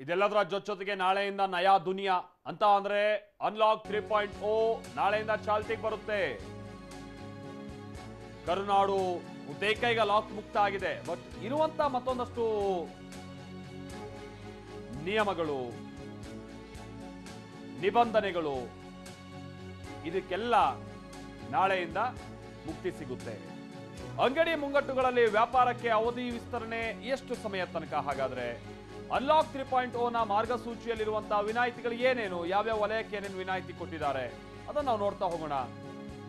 ಇದೆಲ್ಲದರ ಜೊತೆಗೆ ನಾಳೆಯಿಂದ ನಯಾ ದುನಿಯಾ ಅಂತ ಅಂದ್ರೆ ಅನ್ಲಾಕ್ 3.0 ನಾಳೆಯಿಂದ ಚಾಲ್ತಿಗೆ ಬರುತ್ತೆ. ಕರುನಾಡು ಬಹುತೇಕ ಈಗ ಲಾಕ್ ಮುಕ್ತ ಆಗಿದೆ. ಬಟ್ ಇರುವಂತ ಮತ್ತೊಂದಷ್ಟು ನಿಯಮಗಳು, ನಿಬಂಧನೆಗಳು, ಇದಕ್ಕೆಲ್ಲ ನಾಳೆಯಿಂದ ಮುಕ್ತಿ ಸಿಗುತ್ತೆ. ಅಂಗಡಿ ಮುಂಗಟ್ಟುಗಳಲ್ಲಿ ವ್ಯಾಪಾರಕ್ಕೆ ಅವಧಿ ವಿಸ್ತರಣೆ ಎಷ್ಟು ಸಮಯ ತನಕ? ಹಾಗಾದ್ರೆ ಅನ್ಲಾಕ್ 3.0 ನ ಮಾರ್ಗಸೂಚಿಯಲ್ಲಿರುವಂತಹ ವಿನಾಯಿತಿಗಳು ಏನೇನು, ಯಾವ್ಯಾವ ವಲಯಕ್ಕೆ ಏನೇನು ವಿನಾಯಿತಿ ಕೊಟ್ಟಿದ್ದಾರೆ ಅದನ್ನು ನಾವು ನೋಡ್ತಾ ಹೋಗೋಣ.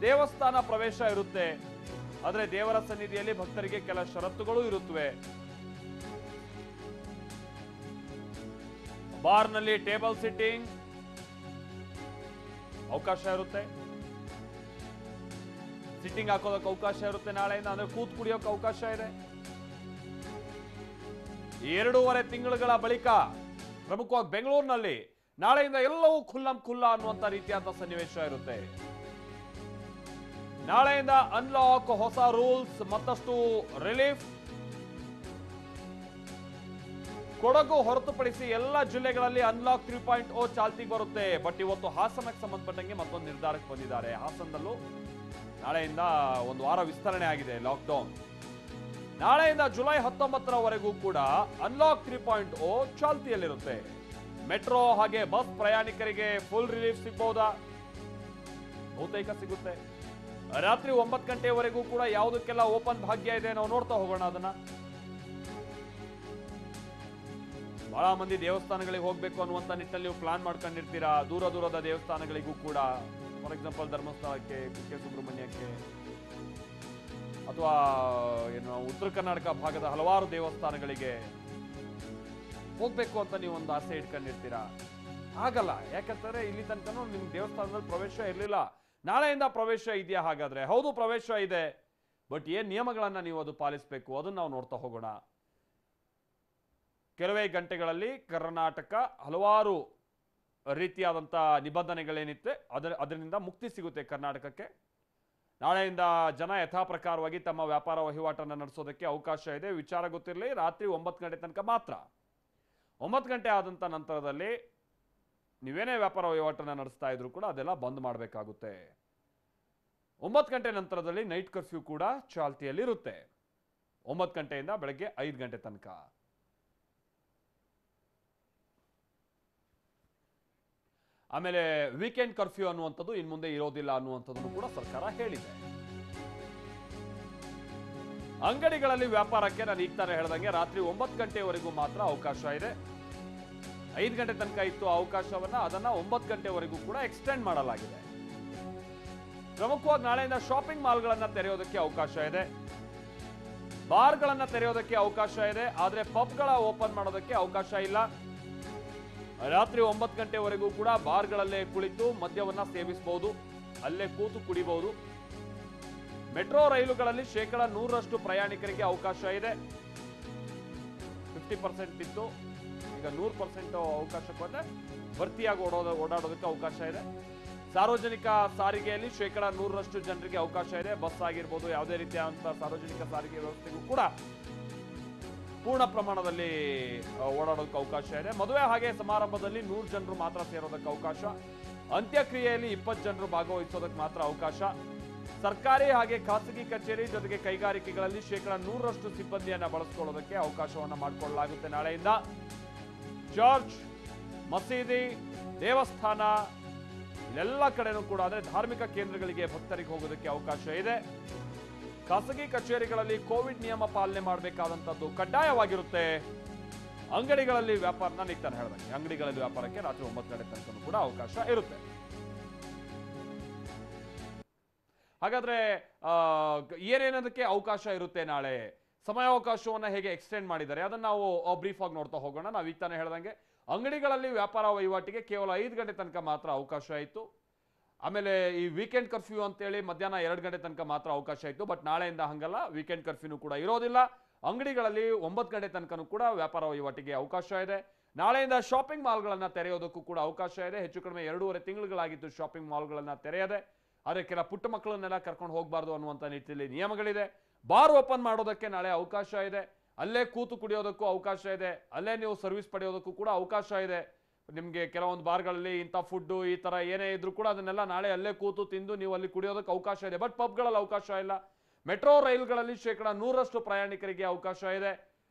ದೇವಸ್ಥಾನ ಪ್ರವೇಶ ಇರುತ್ತೆ, ಆದ್ರೆ ದೇವರ ಸನ್ನಿಧಿಯಲ್ಲಿ ಭಕ್ತರಿಗೆ ಕೆಲ ಷರತ್ತುಗಳು ಇರುತ್ತವೆ. ಬಾರ್ನಲ್ಲಿ ಟೇಬಲ್ ಸಿಟ್ಟಿಂಗ್ ಅವಕಾಶ ಇರುತ್ತೆ, ಸಿಟ್ಟಿಂಗ್ ಹಾಕೋದಕ್ಕೆ ಅವಕಾಶ ಇರುತ್ತೆ ನಾಳೆಯಿಂದ, ಅಂದ್ರೆ ಕೂತ್ ಕುಡಿಯೋಕೆ ಅವಕಾಶ ಇದೆ. 2.5 ತಿಂಗಳುಗಳ ಬಳಿಕ ಪ್ರಮುಖವಾಗಿ ಬೆಂಗಳೂರಿನಲ್ಲಿ ನಾಳೆಯಿಂದ ಎಲ್ಲವೂ ಖುಲ್ಲಂ ಖುಲ್ಲಾ ಅನ್ನುವಂತ ರೀತಿಯಾದ ಸನ್ನಿವೇಶ ಇರುತ್ತೆ. ನಾಳೆಯಿಂದ ಅನ್ಲಾಕ್, ಹೊಸ ರೂಲ್ಸ್, ಮತ್ತಷ್ಟು ರಿಲೀಫ್. ಕೊಡಗು ಹೊರತುಪಡಿಸಿ ಎಲ್ಲ ಜಿಲ್ಲೆಗಳಲ್ಲಿ ಅನ್ಲಾಕ್ 3.0 ಚಾಲ್ತಿಗೆ ಬರುತ್ತೆ. ಬಟ್ ಇವತ್ತು ಹಾಸನಕ್ಕೆ ಸಂಬಂಧಪಟ್ಟಂಗೆ ಮತ್ತೊಂದು ನಿರ್ಧಾರಕ್ಕೆ ಬಂದಿದ್ದಾರೆ. ಹಾಸನದಲ್ಲೂ ನಾಳೆಯಿಂದ ಒಂದು ವಾರ ವಿಸ್ತರಣೆ ಆಗಿದೆ ಲಾಕ್ಡೌನ್. ನಾಳೆಯಿಂದ ಜುಲೈ 19ರವರೆಗೂ ಕೂಡ ಅನ್ಲಾಕ್ 3.0 ಚಾಲ್ತಿಯಲ್ಲಿರುತ್ತೆ. ಮೆಟ್ರೋ ಹಾಗೆ ಬಸ್ ಪ್ರಯಾಣಿಕರಿಗೆ ಫುಲ್ ರಿಲೀಫ್ ಸಿಗಬಹುದಾ? ಬಹುತೇಕ ಸಿಗುತ್ತೆ. ರಾತ್ರಿ 9 ಗಂಟೆವರೆಗೂ ಕೂಡ ಯಾವುದಕ್ಕೆಲ್ಲ ಓಪನ್ ಭಾಗ್ಯ ಇದೆ ನಾವು ನೋಡ್ತಾ ಹೋಗೋಣ. ಅದನ್ನ ಬಹಳ ಮಂದಿ ದೇವಸ್ಥಾನಗಳಿಗೆ ಹೋಗ್ಬೇಕು ಅನ್ನುವಂತ ನಿಟ್ಟಿನಲ್ಲಿ ನೀವು ಪ್ಲಾನ್ ಮಾಡ್ಕೊಂಡಿರ್ತೀರಾ. ದೂರ ದೂರದ ದೇವಸ್ಥಾನಗಳಿಗೂ ಕೂಡ, ಫಾರ್ ಎಕ್ಸಾಂಪಲ್ ಧರ್ಮಸ್ಥಳಕ್ಕೆ, ಕುಕ್ಕೆ ಸುಬ್ರಹ್ಮಣ್ಯಕ್ಕೆ, ಅಥವಾ ಏನು ಉತ್ತರ ಕರ್ನಾಟಕ ಭಾಗದ ಹಲವಾರು ದೇವಸ್ಥಾನಗಳಿಗೆ ಹೋಗ್ಬೇಕು ಅಂತ ನೀವು ಒಂದು ಆಸೆ ಇಟ್ಕೊಂಡಿರ್ತೀರಾ. ಆಗಲ್ಲ, ಯಾಕಂತಾರೆ ಇಲ್ಲಿ ತನಕ ನಿಮ್ ದೇವಸ್ಥಾನದಲ್ಲಿ ಪ್ರವೇಶ ಇರಲಿಲ್ಲ. ನಾಳೆಯಿಂದ ಪ್ರವೇಶ ಇದೆಯಾ? ಹಾಗಾದ್ರೆ ಹೌದು, ಪ್ರವೇಶ ಇದೆ. ಬಟ್ ಏನ್ ನಿಯಮಗಳನ್ನ ನೀವು ಅದು ಪಾಲಿಸಬೇಕು ಅದನ್ನ ನಾವು ನೋಡ್ತಾ ಹೋಗೋಣ. ಕೆಲವೇ ಗಂಟೆಗಳಲ್ಲಿ ಕರ್ನಾಟಕ ಹಲವಾರು ರೀತಿಯಾದಂಥ ನಿಬಂಧನೆಗಳೇನಿತ್ತೆ ಅದರಿಂದ ಮುಕ್ತಿ ಸಿಗುತ್ತೆ ಕರ್ನಾಟಕಕ್ಕೆ. ನಾಳೆಯಿಂದ ಜನ ಯಥಾ ಪ್ರಕಾರವಾಗಿ ತಮ್ಮ ವ್ಯಾಪಾರ ವಹಿವಾಟನ್ನು ನಡೆಸೋದಕ್ಕೆ ಅವಕಾಶ ಇದೆ. ವಿಚಾರ ಗೊತ್ತಿರಲಿ, ರಾತ್ರಿ 9 ಗಂಟೆ ತನಕ ಮಾತ್ರ. 9 ಗಂಟೆ ಆದಂಥ ನಂತರದಲ್ಲಿ ನೀವೇನೇ ವ್ಯಾಪಾರ ವಹಿವಾಟನ್ನು ನಡೆಸ್ತಾ ಇದ್ರು ಕೂಡ ಅದೆಲ್ಲ ಬಂದ್ ಮಾಡಬೇಕಾಗುತ್ತೆ. 9 ಗಂಟೆ ನಂತರದಲ್ಲಿ ನೈಟ್ ಕರ್ಫ್ಯೂ ಕೂಡ ಚಾಲ್ತಿಯಲ್ಲಿರುತ್ತೆ, 9 ಗಂಟೆಯಿಂದ ಬೆಳಗ್ಗೆ 5 ಗಂಟೆ ತನಕ. ಆಮೇಲೆ ವೀಕೆಂಡ್ ಕರ್ಫ್ಯೂ ಅನ್ನುವಂಥದ್ದು ಇನ್ನು ಮುಂದೆ ಇರೋದಿಲ್ಲ ಅನ್ನುವಂಥದ್ದನ್ನು ಕೂಡ ಸರ್ಕಾರ ಹೇಳಿದೆ. ಅಂಗಡಿಗಳಲ್ಲಿ ವ್ಯಾಪಾರಕ್ಕೆ ನಾನು ಈಗ ತಾನೇ ಹೇಳ್ದಂಗೆ ರಾತ್ರಿ 9 ಗಂಟೆವರೆಗೂ ಮಾತ್ರ ಅವಕಾಶ ಇದೆ. 5 ಗಂಟೆ ತನಕ ಇತ್ತು ಅವಕಾಶವನ್ನ, ಅದನ್ನ 9 ಗಂಟೆವರೆಗೂ ಕೂಡ ಎಕ್ಸ್ಟೆಂಡ್ ಮಾಡಲಾಗಿದೆ. ಪ್ರಮುಖವಾಗಿ ನಾಳೆಯಿಂದ ಶಾಪಿಂಗ್ ಮಾಲ್ಗಳನ್ನ ತೆರೆಯೋದಕ್ಕೆ ಅವಕಾಶ ಇದೆ, ಬಾರ್ಗಳನ್ನ ತೆರೆಯೋದಕ್ಕೆ ಅವಕಾಶ ಇದೆ. ಆದ್ರೆ ಪಬ್ಗಳ ಓಪನ್ ಮಾಡೋದಕ್ಕೆ ಅವಕಾಶ ಇಲ್ಲ. ರಾತ್ರಿ 9 ಗಂಟೆವರೆಗೂ ಕೂಡ ಬಾರ್ಗಳಲ್ಲೇ ಕುಳಿತು ಮದ್ಯವನ್ನ ಸೇವಿಸಬಹುದು, ಅಲ್ಲೇ ಕೂತು ಕುಡಿಬಹುದು. ಮೆಟ್ರೋ ರೈಲುಗಳಲ್ಲಿ 100% ಪ್ರಯಾಣಿಕರಿಗೆ ಅವಕಾಶ ಇದೆ. 50% ಇತ್ತು, ಈಗ 100% ಅವಕಾಶಕ್ಕೆ ಬಂದ್ರೆ ಭರ್ತಿಯಾಗಿ ಓಡಾಡೋದಕ್ಕೆ ಅವಕಾಶ ಇದೆ. ಸಾರ್ವಜನಿಕ ಸಾರಿಗೆಯಲ್ಲಿ 100% ಜನರಿಗೆ ಅವಕಾಶ ಇದೆ. ಬಸ್ ಆಗಿರ್ಬೋದು, ಯಾವುದೇ ರೀತಿಯಾದಂತಹ ಸಾರ್ವಜನಿಕ ಸಾರಿಗೆ ವ್ಯವಸ್ಥೆಗೂ ಕೂಡ ಪೂರ್ಣ ಪ್ರಮಾಣದಲ್ಲಿ ಓಡಾಡೋದಕ್ಕೆ ಅವಕಾಶ ಇದೆ. ಮದುವೆ ಹಾಗೆ ಸಮಾರಂಭದಲ್ಲಿ 100 ಜನರು ಮಾತ್ರ ಸೇರೋದಕ್ಕೆ ಅವಕಾಶ. ಅಂತ್ಯಕ್ರಿಯೆಯಲ್ಲಿ 20 ಜನರು ಭಾಗವಹಿಸೋದಕ್ಕೆ ಮಾತ್ರ ಅವಕಾಶ. ಸರ್ಕಾರಿ ಹಾಗೆ ಖಾಸಗಿ ಕಚೇರಿ ಜೊತೆಗೆ ಕೈಗಾರಿಕೆಗಳಲ್ಲಿ 100% ಸಿಬ್ಬಂದಿಯನ್ನ ಬಳಸಿಕೊಳ್ಳೋದಕ್ಕೆ ಅವಕಾಶವನ್ನ ಮಾಡಿಕೊಳ್ಳಲಾಗುತ್ತೆ. ನಾಳೆಯಿಂದ ಚರ್ಚ್, ಮಸೀದಿ, ದೇವಸ್ಥಾನ ಎಲ್ಲ ಕಡೆನೂ ಕೂಡ ಅಂದ್ರೆ ಧಾರ್ಮಿಕ ಕೇಂದ್ರಗಳಿಗೆ ಭಕ್ತರಿಗೆ ಹೋಗೋದಕ್ಕೆ ಅವಕಾಶ ಇದೆ. ಖಾಸಗಿ ಕಚೇರಿಗಳಲ್ಲಿ ಕೋವಿಡ್ ನಿಯಮ ಪಾಲನೆ ಮಾಡಬೇಕಾದಂಥದ್ದು ಕಡ್ಡಾಯವಾಗಿರುತ್ತೆ. ಅಂಗಡಿಗಳಲ್ಲಿ ವ್ಯಾಪಾರ, ನಾನು ಈಗ ತಾನು ಹೇಳ್ದಂಗೆ ಅಂಗಡಿಗಳಲ್ಲಿ ವ್ಯಾಪಾರಕ್ಕೆ ರಾತ್ರಿ 9 ಗಂಟೆ ತನಕ ಕೂಡ ಅವಕಾಶ ಇರುತ್ತೆ. ಹಾಗಾದ್ರೆ ಏನೇನದಕ್ಕೆ ಅವಕಾಶ ಇರುತ್ತೆ, ನಾಳೆ ಸಮಯಾವಕಾಶವನ್ನ ಹೇಗೆ ಎಕ್ಸ್ಟೆಂಡ್ ಮಾಡಿದ್ದಾರೆ ಅದನ್ನ ನಾವು ಬ್ರೀಫ್ ಆಗಿ ನೋಡ್ತಾ ಹೋಗೋಣ. ನಾವು ಈಗ ತಾನೇ ಹೇಳ್ದಂಗೆ ಅಂಗಡಿಗಳಲ್ಲಿ ವ್ಯಾಪಾರ ವಹಿವಾಟಿಗೆ ಕೇವಲ 5 ಗಂಟೆ ತನಕ ಮಾತ್ರ ಅವಕಾಶ ಇತ್ತು. ಆಮೇಲೆ ಈ ವೀಕೆಂಡ್ ಕರ್ಫ್ಯೂ ಅಂತೇಳಿ ಮಧ್ಯಾಹ್ನ 2 ಗಂಟೆ ತನಕ ಮಾತ್ರ ಅವಕಾಶ ಇತ್ತು. ಬಟ್ ನಾಳೆಯಿಂದ ಹಂಗಲ್ಲ, ವೀಕೆಂಡ್ ಕರ್ಫ್ಯೂನು ಕೂಡ ಇರೋದಿಲ್ಲ. ಅಂಗಡಿಗಳಲ್ಲಿ 9 ಗಂಟೆ ತನಕ ಕೂಡ ವ್ಯಾಪಾರ ವಹಿವಾಟಿಗೆ ಅವಕಾಶ ಇದೆ. ನಾಳೆಯಿಂದ ಶಾಪಿಂಗ್ ಮಾಲ್ಗಳನ್ನ ತೆರೆಯೋದಕ್ಕೂ ಕೂಡ ಅವಕಾಶ ಇದೆ. ಹೆಚ್ಚು ಕಡಿಮೆ 2.5 ತಿಂಗಳುಗಳಾಗಿತ್ತು ಶಾಪಿಂಗ್ ಮಾಲ್ಗಳನ್ನ ತೆರೆಯದೆ. ಆದರೆ ಕೆಲ ಪುಟ್ಟ ಮಕ್ಕಳನ್ನೆಲ್ಲ ಕರ್ಕೊಂಡು ಹೋಗಬಾರ್ದು ಅನ್ನುವಂಥ ನಿಟ್ಟಿನಲ್ಲಿ ನಿಯಮಗಳಿದೆ. ಬಾರ್ ಓಪನ್ ಮಾಡೋದಕ್ಕೆ ನಾಳೆ ಅವಕಾಶ ಇದೆ. ಅಲ್ಲೇ ಕೂತು ಕುಡಿಯೋದಕ್ಕೂ ಅವಕಾಶ ಇದೆ, ಅಲ್ಲೇ ನೀವು ಸರ್ವಿಸ್ ಪಡೆಯೋದಕ್ಕೂ ಕೂಡ ಅವಕಾಶ ಇದೆ. ನಿಮಗೆ ಕೆಲವೊಂದು ಬಾರ್ಗಳಲ್ಲಿ ಇಂಥ ಫುಡ್ಡು ಈ ಥರ ಏನೇ ಇದ್ರೂ ಕೂಡ ಅದನ್ನೆಲ್ಲ ನಾಳೆ ಅಲ್ಲೇ ಕೂತು ತಿಂದು ನೀವು ಅಲ್ಲಿ ಕುಡಿಯೋದಕ್ಕೆ ಅವಕಾಶ ಇದೆ. ಬಟ್ ಪಬ್ಗಳಲ್ಲಿ ಅವಕಾಶ ಇಲ್ಲ. ಮೆಟ್ರೋ ರೈಲ್ಗಳಲ್ಲಿ 100% ಪ್ರಯಾಣಿಕರಿಗೆ ಅವಕಾಶ ಇದೆ.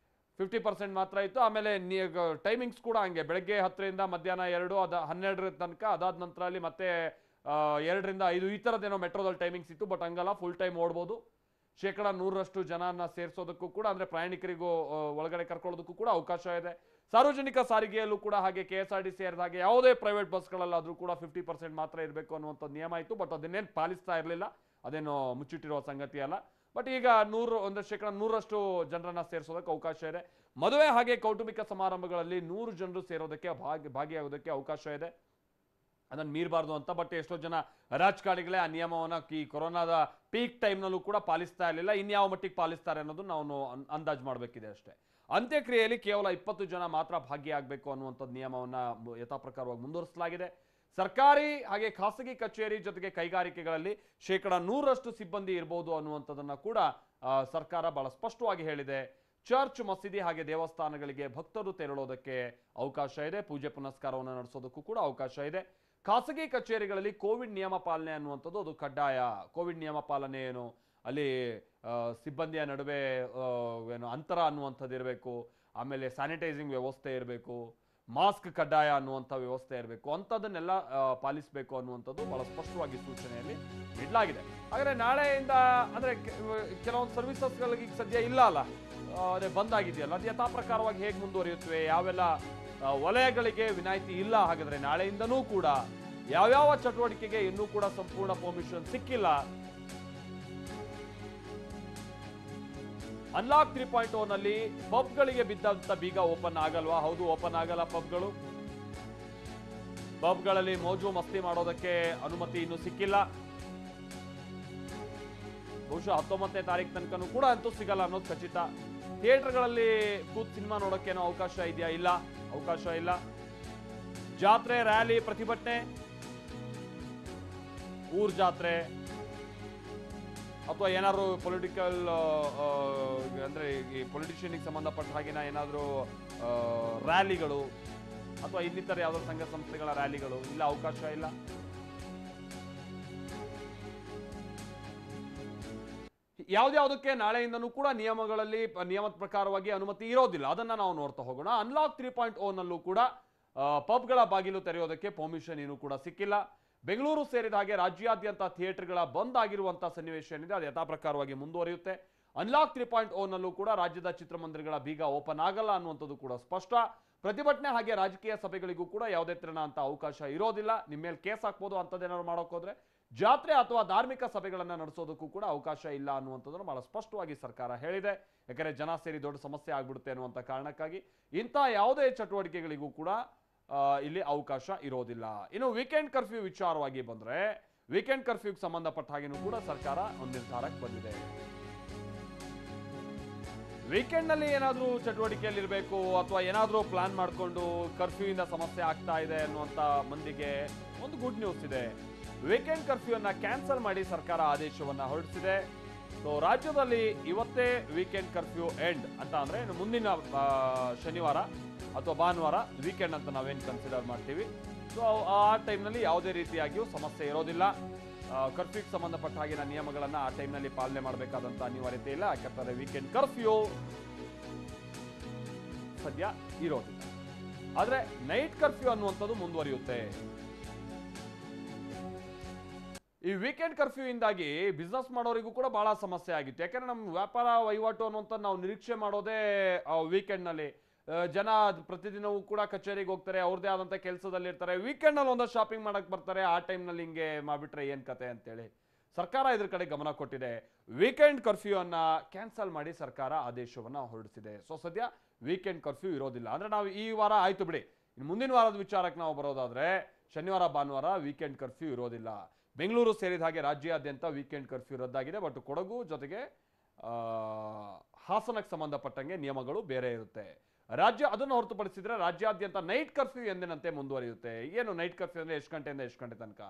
50% ಮಾತ್ರ ಇತ್ತು. ಆಮೇಲೆ ಟೈಮಿಂಗ್ಸ್ ಕೂಡ ಹಂಗೆ, ಬೆಳಗ್ಗೆ 10ರಿಂದ ಮಧ್ಯಾಹ್ನ 2, ಅದು 12 ತನಕ, ಅದಾದ ನಂತರ ಅಲ್ಲಿ ಮತ್ತೆ 2ರಿಂದ 5 ಈ ಥರದ್ದೇನೋ ಮೆಟ್ರೋದಲ್ಲಿ ಟೈಮಿಂಗ್ಸ್ ಇತ್ತು. ಬಟ್ ಹಂಗಲ್ಲ, ಫುಲ್ ಟೈಮ್ ಓಡ್ಬೋದು. 100% ಜನನ ಸೇರಿಸೋದಕ್ಕೂ ಕೂಡ, ಅಂದರೆ ಪ್ರಯಾಣಿಕರಿಗೂ ಒಳಗಡೆ ಕರ್ಕೊಳ್ಳೋದಕ್ಕೂ ಕೂಡ ಅವಕಾಶ ಇದೆ. ಸಾರ್ವಜನಿಕ ಸಾರಿಗೆಯಲ್ಲೂ ಕೂಡ ಹಾಗೆ, KSRTC ಸೇರಿದ ಹಾಗೆ ಯಾವುದೇ ಪ್ರೈವೇಟ್ ಬಸ್ಗಳಲ್ಲಾದರೂ ಕೂಡ 50% ಮಾತ್ರ ಇರಬೇಕು ಅನ್ನುವಂಥದ್ದು ನಿಯಮ ಇತ್ತು. ಬಟ್ ಅದನ್ನೇನು ಪಾಲಿಸ್ತಾ ಇರಲಿಲ್ಲ, ಅದೇನು ಮುಚ್ಚಿಟ್ಟಿರುವ ಸಂಗತಿ ಅಲ್ಲ. ಬಟ್ ಈಗ 100% ಜನರನ್ನ ಸೇರಿಸೋದಕ್ಕೆ ಅವಕಾಶ ಇದೆ. ಮದುವೆ ಹಾಗೆ ಕೌಟುಂಬಿಕ ಸಮಾರಂಭಗಳಲ್ಲಿ 100 ಜನರು ಸೇರೋದಕ್ಕೆ ಭಾಗಿಯಾಗೋದಕ್ಕೆ ಅವಕಾಶ ಇದೆ. ಅದನ್ನು ಮೀರಬಾರ್ದು ಅಂತ. ಬಟ್ ಎಷ್ಟೋ ಜನ ರಾಜಕಾರಣಿಗಳೇ ಆ ನಿಯಮವನ್ನು ಈ ಕೊರೋನಾದ ಪೀಕ್ ಟೈಮ್ನಲ್ಲೂ ಕೂಡ ಪಾಲಿಸ್ತಾ ಇರಲಿಲ್ಲ. ಇನ್ಯಾವ ಮಟ್ಟಿಗೆ ಪಾಲಿಸ್ತಾರೆ ಅನ್ನೋದು ನಾವು ಅಂದಾಜು ಮಾಡಬೇಕಿದೆ ಅಷ್ಟೇ. ಅಂತ್ಯಕ್ರಿಯೆಯಲ್ಲಿ ಕೇವಲ 20 ಜನ ಮಾತ್ರ ಭಾಗಿಯಾಗಬೇಕು ಅನ್ನುವಂಥದ್ದು ನಿಯಮವನ್ನು ಯಥಾಪ್ರಕಾರವಾಗಿ ಮುಂದುವರಿಸಲಾಗಿದೆ. ಸರ್ಕಾರಿ ಹಾಗೆ ಖಾಸಗಿ ಕಚೇರಿ ಜೊತೆಗೆ ಕೈಗಾರಿಕೆಗಳಲ್ಲಿ 100% ಸಿಬ್ಬಂದಿ ಇರಬಹುದು ಅನ್ನುವಂಥದ್ದನ್ನು ಕೂಡ ಸರ್ಕಾರ ಬಹಳ ಸ್ಪಷ್ಟವಾಗಿ ಹೇಳಿದೆ. ಚರ್ಚ್, ಮಸೀದಿ ಹಾಗೆ ದೇವಸ್ಥಾನಗಳಿಗೆ ಭಕ್ತರು ತೆರಳೋದಕ್ಕೆ ಅವಕಾಶ ಇದೆ. ಪೂಜೆ ಪುನಸ್ಕಾರವನ್ನು ನಡೆಸೋದಕ್ಕೂ ಕೂಡ ಅವಕಾಶ ಇದೆ. ಖಾಸಗಿ ಕಚೇರಿಗಳಲ್ಲಿ ಕೋವಿಡ್ ನಿಯಮ ಪಾಲನೆ ಅನ್ನುವಂಥದ್ದು ಅದು ಕಡ್ಡಾಯ. ಕೋವಿಡ್ ನಿಯಮ ಪಾಲನೆ ಏನು, ಅಲ್ಲಿ ಸಿಬ್ಬಂದಿಯ ನಡುವೆ ಏನು ಅಂತರ ಅನ್ನುವಂಥದ್ದು ಇರಬೇಕು, ಆಮೇಲೆ ಸ್ಯಾನಿಟೈಸಿಂಗ್ ವ್ಯವಸ್ಥೆ ಇರಬೇಕು, ಮಾಸ್ಕ್ ಕಡ್ಡಾಯ ಅನ್ನುವಂಥ ವ್ಯವಸ್ಥೆ ಇರಬೇಕು, ಅಂಥದ್ದನ್ನೆಲ್ಲ ಪಾಲಿಸಬೇಕು ಅನ್ನುವಂಥದ್ದು ಬಹಳ ಸ್ಪಷ್ಟವಾಗಿ ಸೂಚನೆಯಲ್ಲಿ ನೀಡಲಾಗಿದೆ. ಹಾಗಾದರೆ ನಾಳೆಯಿಂದ ಅಂದರೆ ಕೆಲವೊಂದು ಸರ್ವಿಸಸ್ಗಳಿಗೆ ಸದ್ಯ ಇಲ್ಲ ಅಲ್ಲ, ಅದೇ ಬಂದಾಗಿದೆಯಲ್ಲ, ಅದು ಯಥಾಪ್ರಕಾರವಾಗಿ ಹೇಗೆ ಮುಂದುವರಿಯುತ್ತವೆ, ಯಾವೆಲ್ಲ ವಲಯಗಳಿಗೆ ವಿನಾಯಿತಿ ಇಲ್ಲ. ಹಾಗಾದರೆ ನಾಳೆಯಿಂದನೂ ಕೂಡ ಯಾವ್ಯಾವ ಚಟುವಟಿಕೆಗೆ ಇನ್ನೂ ಕೂಡ ಸಂಪೂರ್ಣ ಪರ್ಮಿಷನ್ ಸಿಕ್ಕಿಲ್ಲ. ಅನ್ಲಾಕ್ 3.0 ನಲ್ಲಿ ಪಬ್ಗಳಿಗೆ ಬಿದ್ದಂತ ಬೀಗ ಓಪನ್ ಆಗಲ್ವಾ? ಹೌದು, ಓಪನ್ ಆಗಲ್ಲ ಪಬ್ಗಳು. ಪಬ್ಗಳಲ್ಲಿ ಮೋಜು ಮಸ್ತಿ ಮಾಡೋದಕ್ಕೆ ಅನುಮತಿ ಇನ್ನೂ ಸಿಕ್ಕಿಲ್ಲ. ಬಹುಶಃ 19ನೇ ತಾರೀಕು ತನಕನೂ ಕೂಡ ಅಂತೂ ಸಿಗಲ್ಲ ಅನ್ನೋದು ಖಚಿತ. ಥಿಯೇಟರ್ಗಳಲ್ಲಿ ಕೂತ್ ಸಿನಿಮಾ ನೋಡೋಕ್ಕೇನೋ ಅವಕಾಶ ಇದೆಯಾ? ಇಲ್ಲ, ಅವಕಾಶ ಇಲ್ಲ. ಜಾತ್ರೆ, ರ್ಯಾಲಿ, ಪ್ರತಿಭಟನೆ, ಊರ್ ಜಾತ್ರೆ ಅಥವಾ ಏನಾದ್ರು ಪೊಲಿಟಿಕಲ್ ಅಂದ್ರೆ ಈ ಪೊಲಿಟಿಷಿಯನ್ಗೆ ಸಂಬಂಧಪಟ್ಟ ಹಾಗಿನ ಏನಾದರೂ ರ್ಯಾಲಿಗಳು ಅಥವಾ ಇನ್ನಿತರ ಯಾವುದೋ ಸಂಘ ಸಂಸ್ಥೆಗಳ ರ್ಯಾಲಿಗಳು, ಇಲ್ಲ, ಅವಕಾಶ ಇಲ್ಲ. ಯಾವ್ದ್ಯಾವುದಕ್ಕೆ ನಾಳೆಯಿಂದನೂ ಕೂಡ ನಿಯಮದ ಪ್ರಕಾರವಾಗಿ ಅನುಮತಿ ಇರೋದಿಲ್ಲ, ಅದನ್ನ ನಾವು ನೋಡ್ತಾ ಹೋಗೋಣ. ಅನ್ಲಾಕ್ 3.0 ನಲ್ಲೂ ಕೂಡ ಪಬ್ಗಳ ಬಾಗಿಲು ತೆರೆಯೋದಕ್ಕೆ ಪರ್ಮಿಷನ್ ಇನ್ನೂ ಕೂಡ ಸಿಕ್ಕಿಲ್ಲ. ಬೆಂಗಳೂರು ಸೇರಿದ ಹಾಗೆ ರಾಜ್ಯಾದ್ಯಂತ ಥಿಯೇಟರ್ಗಳ ಬಂದ್ ಆಗಿರುವಂತಹ ಸನ್ನಿವೇಶ ಏನಿದೆ ಅದು ಯಥಾಪ್ರಕಾರವಾಗಿ ಮುಂದುವರಿಯುತ್ತೆ. ಅನ್ಲಾಕ್ 3.0 ನಲ್ಲೂ ಕೂಡ ರಾಜ್ಯದ ಚಿತ್ರಮಂದಿರಗಳ ಬೀಗ ಓಪನ್ ಆಗಲ್ಲ ಅನ್ನುವಂಥದ್ದು ಕೂಡ ಸ್ಪಷ್ಟ. ಪ್ರತಿಭಟನೆ ಹಾಗೆ ರಾಜಕೀಯ ಸಭೆಗಳಿಗೂ ಕೂಡ ಯಾವುದೇ ತೆರನ ಅಂತ ಅವಕಾಶ ಇರೋದಿಲ್ಲ. ನಿಮ್ಮ ಮೇಲೆ ಕೇಸ್ ಹಾಕ್ಬೋದು ಅಂಥದ್ದೇನಾದ್ರು ಮಾಡೋಕೆ ಹೋದ್ರೆ. ಜಾತ್ರೆ ಅಥವಾ ಧಾರ್ಮಿಕ ಸಭೆಗಳನ್ನು ನಡೆಸೋದಕ್ಕೂ ಕೂಡ ಅವಕಾಶ ಇಲ್ಲ ಅನ್ನುವಂಥದ್ದನ್ನು ಬಹಳ ಸ್ಪಷ್ಟವಾಗಿ ಸರ್ಕಾರ ಹೇಳಿದೆ. ಯಾಕಂದರೆ ಜನ ಸೇರಿ ದೊಡ್ಡ ಸಮಸ್ಯೆ ಆಗ್ಬಿಡುತ್ತೆ ಅನ್ನುವಂಥ ಕಾರಣಕ್ಕಾಗಿ ಇಂಥ ಯಾವುದೇ ಚಟುವಟಿಕೆಗಳಿಗೂ ಕೂಡ ಇಲ್ಲಿ ಅವಕಾಶ ಇರೋದಿಲ್ಲ. ಇನ್ನು ವೀಕೆಂಡ್ ಕರ್ಫ್ಯೂ ವಿಚಾರವಾಗಿ ಬಂದ್ರೆ, ವೀಕೆಂಡ್ ಕರ್ಫ್ಯೂಗೆ ಸಂಬಂಧಪಟ್ಟ ಹಾಗೆನೂ ಕೂಡ ಸರ್ಕಾರ ಒಂದು ನಿರ್ಧಾರಕ್ಕೆ ಬಂದಿದೆ. ವೀಕೆಂಡ್ ನಲ್ಲಿ ಏನಾದರೂ ಚಟುವಟಿಕೆಯಲ್ಲಿ ಇರಬೇಕು ಅಥವಾ ಏನಾದರೂ ಪ್ಲಾನ್ ಮಾಡಿಕೊಂಡು ಕರ್ಫ್ಯೂ ಇಂದ ಸಮಸ್ಯೆ ಆಗ್ತಾ ಇದೆ ಅನ್ನುವಂಥ ಮಂದಿಗೆ ಒಂದು ಗುಡ್ ನ್ಯೂಸ್ ಇದೆ. ವೀಕೆಂಡ್ ಕರ್ಫ್ಯೂ ಅನ್ನ ಕ್ಯಾನ್ಸಲ್ ಮಾಡಿ ಸರ್ಕಾರ ಆದೇಶವನ್ನ ಹೊರಡಿಸಿದೆ. ಸೊ ರಾಜ್ಯದಲ್ಲಿ ಇವತ್ತೇ ವೀಕೆಂಡ್ ಕರ್ಫ್ಯೂ ಎಂಡ್ ಅಂತ ಅಂದ್ರೆ ಮುಂದಿನ ಶನಿವಾರ ಅಥವಾ ಭಾನುವಾರ ವೀಕೆಂಡ್ ಅಂತ ನಾವೇನು ಕನ್ಸಿಡರ್ ಮಾಡ್ತೀವಿ. ಸೊ ಆ ಟೈಮ್ನಲ್ಲಿ ಯಾವುದೇ ರೀತಿಯಾಗಿಯೂ ಸಮಸ್ಯೆ ಇರೋದಿಲ್ಲ. ಕರ್ಫ್ಯೂಗೆ ಸಂಬಂಧಪಟ್ಟ ಹಾಗಿನ ನಿಯಮಗಳನ್ನು ಆ ಟೈಮ್ನಲ್ಲಿ ಪಾಲನೆ ಮಾಡಬೇಕಾದಂಥ ಅನಿವಾರ್ಯತೆ ಇಲ್ಲ. ಯಾಕಂದರೆ ವೀಕೆಂಡ್ ಕರ್ಫ್ಯೂ ಸದ್ಯ ಇರೋದಿಲ್ಲ. ಆದರೆ ನೈಟ್ ಕರ್ಫ್ಯೂ ಅನ್ನುವಂಥದ್ದು ಮುಂದುವರಿಯುತ್ತೆ. ಈ ವೀಕೆಂಡ್ ಕರ್ಫ್ಯೂ ಇಂದಾಗಿ ಬಿಸ್ನೆಸ್ ಮಾಡೋರಿಗೂ ಕೂಡ ಬಹಳ ಸಮಸ್ಯೆ ಆಗಿತ್ತು. ಯಾಕಂದ್ರೆ ನಮ್ಮ ವ್ಯಾಪಾರ ವಹಿವಾಟು ಅನ್ನುವಂಥ ನಾವು ನಿರೀಕ್ಷೆ ಮಾಡೋದೇ ವೀಕೆಂಡ್ನಲ್ಲಿ. ಜನ ಪ್ರತಿದಿನವೂ ಕೂಡ ಕಚೇರಿಗೆ ಹೋಗ್ತಾರೆ, ಅವ್ರದ್ದೇ ಆದಂಥ ಕೆಲಸದಲ್ಲಿರ್ತಾರೆ. ವೀಕೆಂಡ್ನಲ್ಲಿ ಒಂದಷ್ಟು ಶಾಪಿಂಗ್ ಮಾಡಕ್ಕೆ ಬರ್ತಾರೆ. ಆ ಟೈಮ್ನಲ್ಲಿ ಹಿಂಗೆ ಮಾಡಿಬಿಟ್ರೆ ಏನು ಕತೆ ಅಂತೇಳಿ ಸರ್ಕಾರ ಇದ್ರ ಕಡೆ ಗಮನ ಕೊಟ್ಟಿದೆ. ವೀಕೆಂಡ್ ಕರ್ಫ್ಯೂ ಅನ್ನ ಕ್ಯಾನ್ಸಲ್ ಮಾಡಿ ಸರ್ಕಾರ ಆದೇಶವನ್ನ ಹೊರಡಿಸಿದೆ. ಸೊ ಸದ್ಯ ವೀಕೆಂಡ್ ಕರ್ಫ್ಯೂ ಇರೋದಿಲ್ಲ. ಅಂದ್ರೆ ನಾವು ಈ ವಾರ ಆಯ್ತು ಬಿಡಿ, ಇನ್ನು ಮುಂದಿನ ವಾರದ ವಿಚಾರಕ್ಕೆ ನಾವು ಬರೋದಾದ್ರೆ ಶನಿವಾರ ಭಾನುವಾರ ವೀಕೆಂಡ್ ಕರ್ಫ್ಯೂ ಇರೋದಿಲ್ಲ. ಬೆಂಗಳೂರು ಸೇರಿದ ಹಾಗೆ ರಾಜ್ಯಾದ್ಯಂತ ವೀಕೆಂಡ್ ಕರ್ಫ್ಯೂ ರದ್ದಾಗಿದೆ. ಬಟ್ ಕೊಡಗು ಜೊತೆಗೆ ಹಾಸನಕ್ಕೆ ಸಂಬಂಧಪಟ್ಟಂಗೆ ನಿಯಮಗಳು ಬೇರೆ ಇರುತ್ತೆ. ಅದನ್ನು ಹೊರತುಪಡಿಸಿದ್ರೆ ರಾಜ್ಯಾದ್ಯಂತ ನೈಟ್ ಕರ್ಫ್ಯೂ ಎಂದಿನಂತೆ ಮುಂದುವರಿಯುತ್ತೆ. ಏನು ನೈಟ್ ಕರ್ಫ್ಯೂ ಅಂದ್ರೆ ಎಷ್ಟು ಗಂಟೆಯಿಂದ ಎಷ್ಟು ಗಂಟೆ ತನಕ?